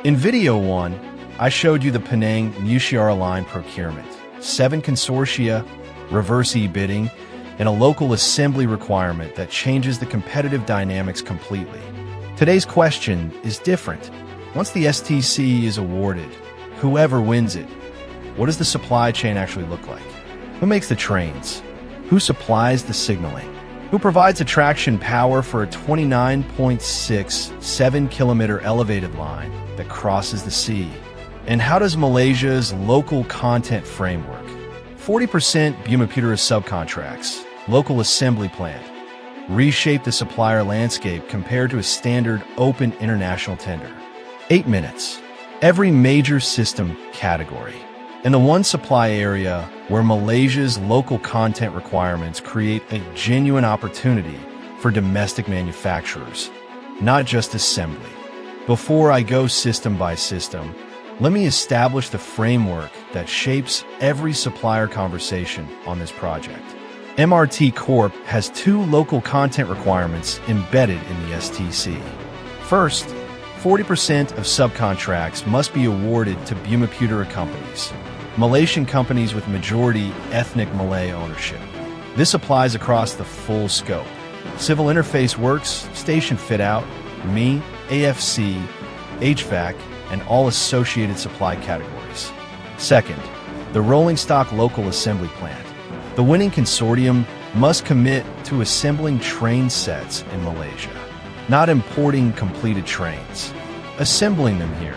In video 1, I showed you the Penang Mutiara Line procurement, 7 consortia, reverse e-bidding, and a local assembly requirement that changes the competitive dynamics completely. Today's question is different. Once the STC is awarded, whoever wins it, what does the supply chain actually look like? Who makes the trains? Who supplies the signaling? Who provides the traction power for a 29.67-kilometer elevated line that crosses the sea? And how does Malaysia's local content framework, 40% Mutiara subcontracts, local assembly plant, reshape the supplier landscape compared to a standard open international tender? 8 minutes. Every major system category. And the one supply area where Malaysia's local content requirements create a genuine opportunity for domestic manufacturers, not just assembly. Before I go system by system, let me establish the framework that shapes every supplier conversation on this project. MRT Corp has 2 local content requirements embedded in the STC. First, 40% of subcontracts must be awarded to Mutiara companies, Malaysian companies with majority ethnic Malay ownership. This applies across the full scope. Civil interface works, station fit-out, ME, AFC, HVAC, and all associated supply categories. Second, the rolling stock local assembly plant. The winning consortium must commit to assembling train sets in Malaysia, not importing completed trains, assembling them here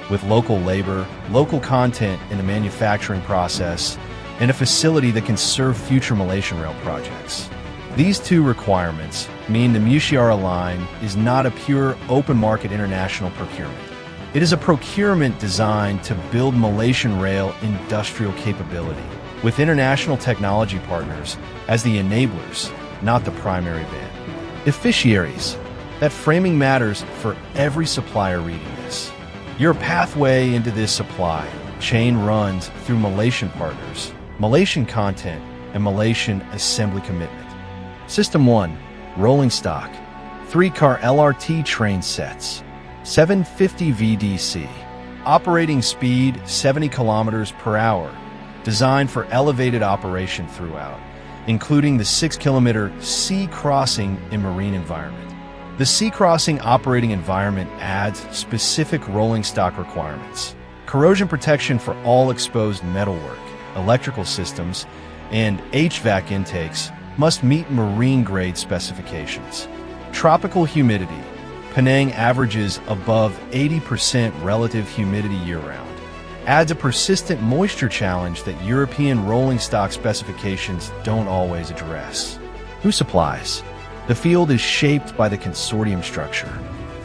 with local labor, local content in the manufacturing process, and a facility that can serve future Malaysian rail projects. These 2 requirements mean the Mutiara Line is not a pure open market international procurement. It is a procurement designed to build Malaysian rail industrial capability, with international technology partners as the enablers, not the primary band. Beneficiaries. That framing matters for every supplier reading this. Your pathway into this supply chain runs through Malaysian partners, Malaysian content, and Malaysian assembly commitment. System 1, rolling stock, 3-car LRT train sets, 750 VDC, operating speed 70 kilometers per hour, designed for elevated operation throughout, including the 6-kilometer sea crossing in marine environment. The sea crossing operating environment adds specific rolling stock requirements, corrosion protection for all exposed metalwork, electrical systems, and HVAC intakes must meet marine-grade specifications. Tropical humidity. Penang averages above 80% relative humidity year-round. Adds a persistent moisture challenge that European rolling stock specifications don't always address. Who supplies? The field is shaped by the consortium structure.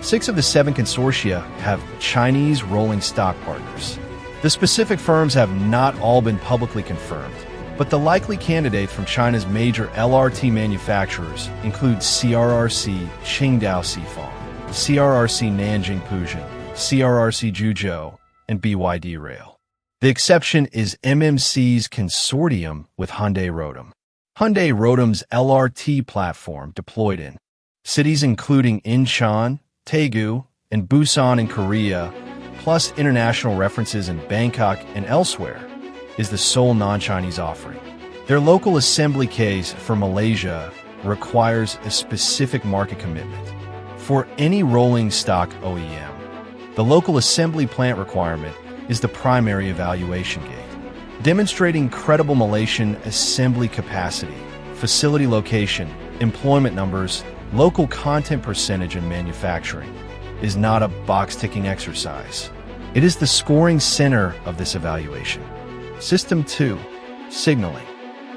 6 of the 7 consortia have Chinese rolling stock partners. The specific firms have not all been publicly confirmed, but the likely candidates from China's major LRT manufacturers include CRRC Qingdao Sifang, CRRC Nanjing Pujin, CRRC Juzhou, and BYD Rail. The exception is MMC's consortium with Hyundai Rotem. Hyundai Rotem's LRT platform deployed in cities including Incheon, Daegu, and Busan in Korea, plus international references in Bangkok and elsewhere, is the sole non-Chinese offering. Their local assembly case for Malaysia requires a specific market commitment. For any rolling stock OEM, the local assembly plant requirement is the primary evaluation gate. Demonstrating credible Malaysian assembly capacity, facility location, employment numbers, local content percentage in manufacturing is not a box-ticking exercise. It is the scoring center of this evaluation. System 2, signaling.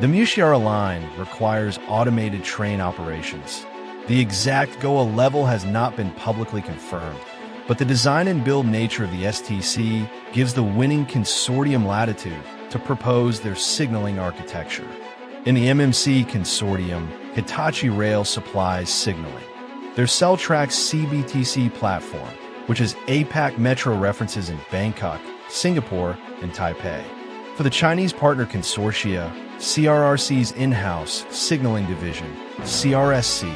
The Mutiara Line requires automated train operations. The exact GOA level has not been publicly confirmed, but the design and build nature of the STC gives the winning consortium latitude to propose their signaling architecture. In the MMC consortium, Hitachi Rail supplies signaling. Their Celltrax CBTC platform, which has APAC metro references in Bangkok, Singapore, and Taipei. For the Chinese partner consortia, CRRC's in-house signaling division, CRSC,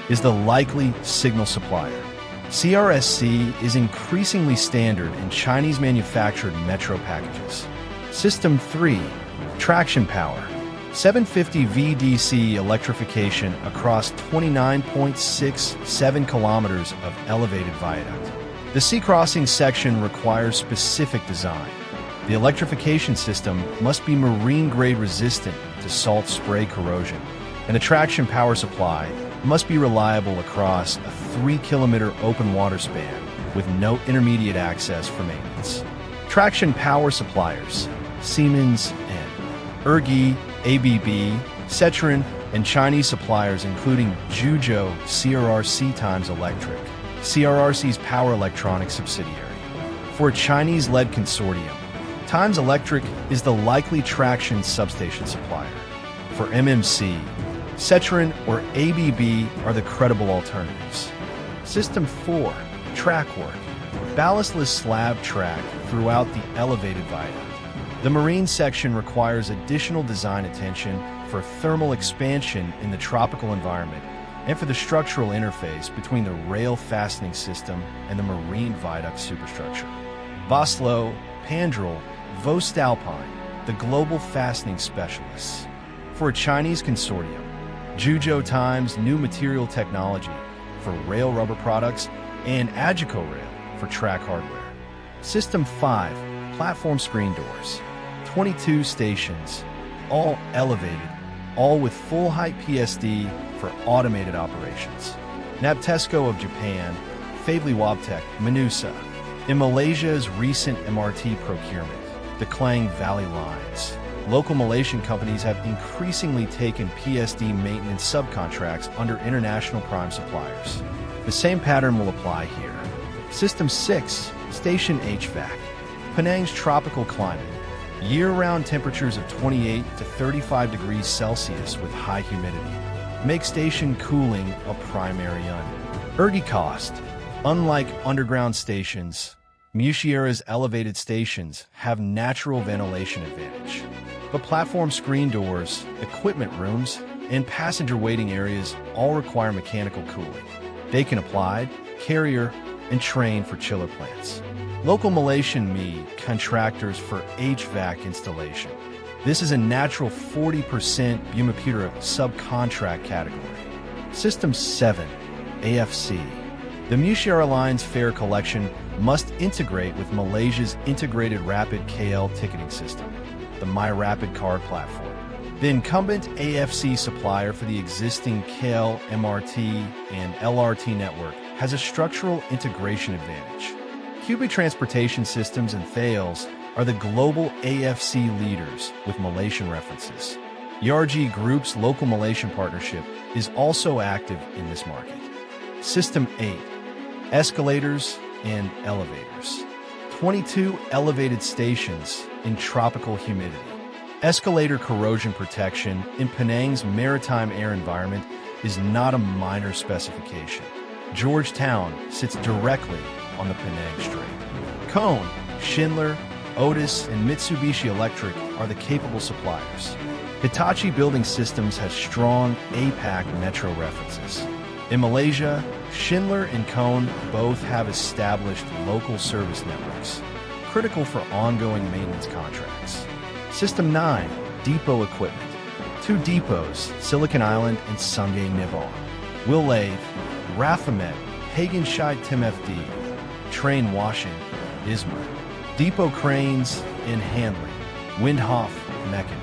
is the likely signal supplier. CRSC is increasingly standard in Chinese-manufactured metro packages. System 3. Traction power. 750 VDC electrification across 29.67 kilometers of elevated viaduct. The sea-crossing section requires specific design. The electrification system must be marine-grade resistant to salt spray corrosion, and the traction power supply must be reliable across a 3-kilometer open water span with no intermediate access for maintenance. Traction power suppliers, Siemens and Ergi, ABB, Cetron, and Chinese suppliers including Zhuzhou CRRC Times Electric, CRRC's power electronics subsidiary. For a Chinese-led consortium, Times Electric is the likely traction substation supplier. For MMC, Cetron or ABB are the credible alternatives. System 4. Track work. Ballastless slab track throughout the elevated viaduct. The marine section requires additional design attention for thermal expansion in the tropical environment and for the structural interface between the rail fastening system and the marine viaduct superstructure. Vossloh, Pandrel, Voestalpine, the global fastening specialists. For a Chinese consortium, Zhuzhou Times New Material Technology for rail rubber products and Agico Rail for track hardware. System 5. Platform screen doors. 22 stations, all elevated, all with full-height PSD for automated operations. Nabtesco of Japan, Favely Wabtec, Manusa. In Malaysia's recent MRT procurement, the Klang Valley Lines, local Malaysian companies have increasingly taken PSD maintenance subcontracts under international prime suppliers. The same pattern will apply here. System 6. Station HVAC. Penang's tropical climate. Year-round temperatures of 28 to 35 degrees Celsius with high humidity make station cooling a primary end. Ergi cost. Unlike underground stations, Mutiara's elevated stations have natural ventilation advantage. But platform screen doors, equipment rooms, and passenger waiting areas all require mechanical cooling. They can apply, carrier, and train for chiller plants. Local Malaysian contractors for HVAC installation. This is a natural 40% Bumiputera subcontract category. System 7. AFC. The Mutiara Line's fare collection must integrate with Malaysia's integrated rapid KL ticketing system, the MyRapid card platform. The incumbent AFC supplier for the existing KL, MRT, and LRT network has a structural integration advantage. Cubic Transportation Systems and Thales are the global AFC leaders with Malaysian references. Yarji Group's local Malaysian partnership is also active in this market. System 8. Escalators and elevators. 22 elevated stations in tropical humidity. Escalator corrosion protection in Penang's maritime air environment is not a minor specification. Georgetown sits directly on the Penang Strait. Cone, Schindler, Otis, and Mitsubishi Electric are the capable suppliers. Hitachi Building Systems has strong APAC metro references. In Malaysia, Schindler and Cone both have established local service networks, critical for ongoing maintenance contracts. System 9. Depot equipment. 2 depots, Silicon Island and Sungay Nibong. Will Lathe, Rafamet, Hagenscheidt TimFD, Train Washing, Ismar. Depot cranes and handling, Windhoff, Meccan.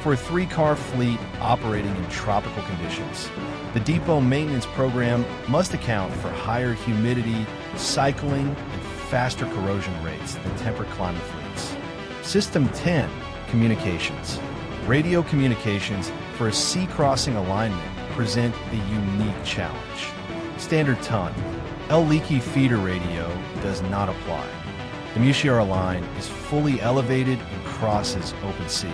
For a 3-car fleet operating in tropical conditions, the depot maintenance program must account for higher humidity, cycling, and faster corrosion rates than temperate climate fleets. System 10. Communications. Radio communications for a sea-crossing alignment present a unique challenge. Standard ton. L-leaky feeder radio does not apply. The Mutiara Line is fully elevated and crosses open sea.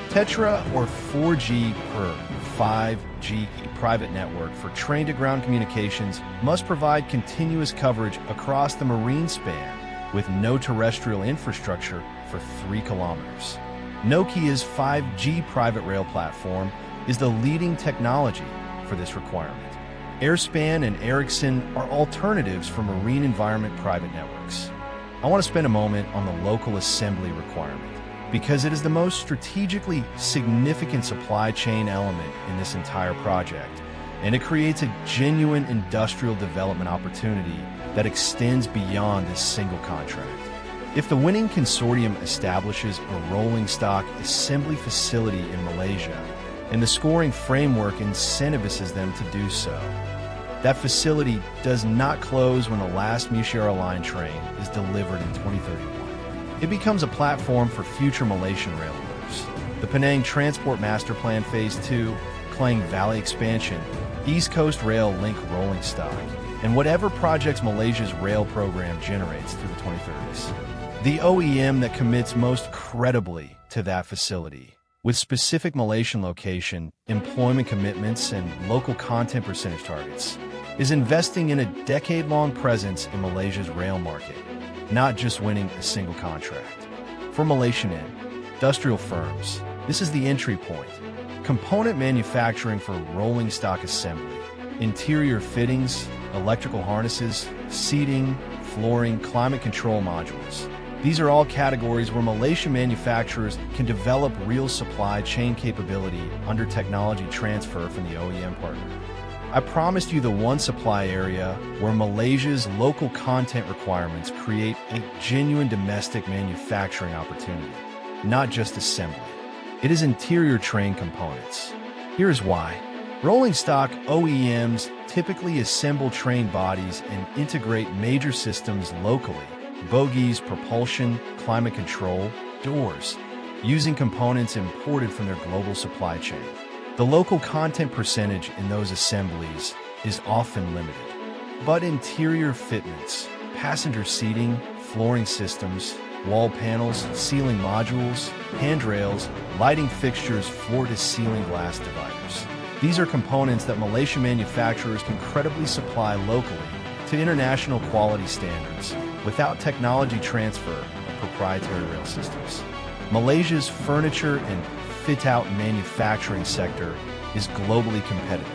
Tetra or 4G per 5G private network for train-to-ground communications must provide continuous coverage across the marine span with no terrestrial infrastructure for 3 kilometers. Nokia's 5G private rail platform is the leading technology for this requirement. Airspan and Ericsson are alternatives for marine environment private networks. I want to spend a moment on the local assembly requirement, because it is the most strategically significant supply chain element in this entire project, and it creates a genuine industrial development opportunity that extends beyond this single contract. If the winning consortium establishes a rolling stock assembly facility in Malaysia, and the scoring framework incentivizes them to do so, that facility does not close when the last Mutiara Line train is delivered in 2031. It becomes a platform for future Malaysian rail moves. The Penang Transport Master Plan Phase 2, Klang Valley Expansion, East Coast Rail Link rolling stock, and whatever projects Malaysia's rail program generates through the 2030s. The OEM that commits most credibly to that facility, with specific Malaysian location, employment commitments, and local content percentage targets, is investing in a decade-long presence in Malaysia's rail market, not just winning a single contract. For Malaysian industrial firms, this is the entry point. Component manufacturing for rolling stock assembly, interior fittings, electrical harnesses, seating, flooring, climate control modules. These are all categories where Malaysian manufacturers can develop real supply chain capability under technology transfer from the OEM partner. I promised you the one supply area where Malaysia's local content requirements create a genuine domestic manufacturing opportunity, not just assembly. It is interior train components. Here's why. Rolling stock OEMs typically assemble train bodies and integrate major systems locally, bogies, propulsion, climate control, doors, using components imported from their global supply chain. The local content percentage in those assemblies is often limited. But interior fitments, passenger seating, flooring systems, wall panels, ceiling modules, handrails, lighting fixtures, floor-to-ceiling glass dividers. These are components that Malaysian manufacturers can credibly supply locally to international quality standards without technology transfer of proprietary rail systems. Malaysia's furniture and fit-out manufacturing sector is globally competitive.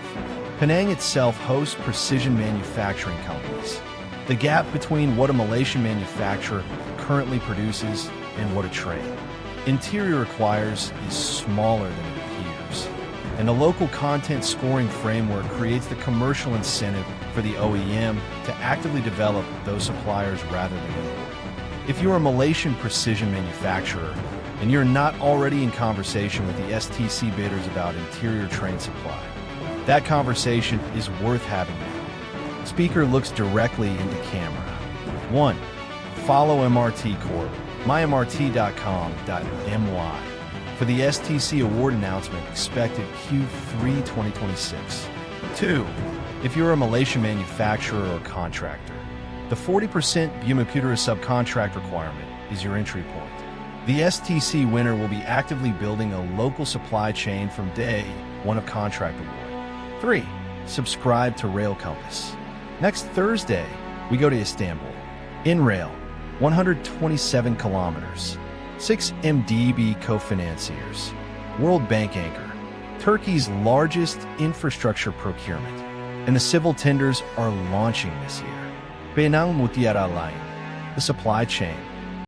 Penang itself hosts precision manufacturing companies. The gap between what a Malaysian manufacturer currently produces and what a train interior requires is smaller than it appears. And the local content scoring framework creates the commercial incentive for the OEM to actively develop those suppliers rather than import. If you're a Malaysian precision manufacturer and you're not already in conversation with the STC bidders about interior train supply, that conversation is worth having now. Speaker looks directly into camera. 1. Follow MRT Corp, mymrt.com.my for the STC award announcement expected Q3 2026. 2. If you're a Malaysian manufacturer or contractor, the 40% Mutiara subcontract requirement is your entry point. The STC winner will be actively building a local supply chain from day one of contract award. 3. Subscribe to Rail Compass. Next Thursday, we go to Istanbul. In rail, 127 kilometers. 6 MDB co-financiers. World Bank anchor. Turkey's largest infrastructure procurement. And the civil tenders are launching this year. Penang Mutiara Line. The supply chain.